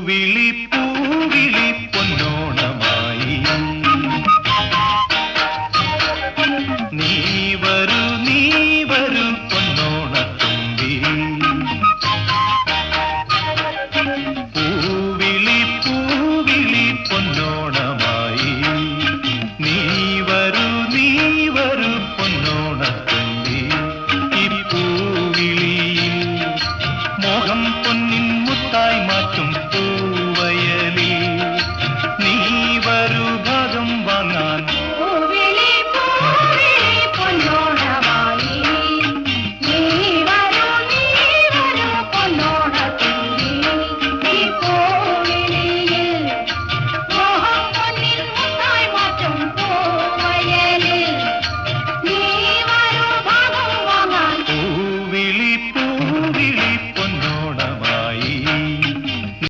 പൂവിളി പൂവിളി പൊന്നോണമായി നീ വരൂ പൊന്നോണത്തുമ്പി പൂവിളി പൂവിളി പൊന്നോണമായി നീ വരൂ പൊന്നോണത്തുമ്പി ഈ പൂവിളിയിൽ മോഹം പൊന്നിൻ മുത്തായി മാറ്റും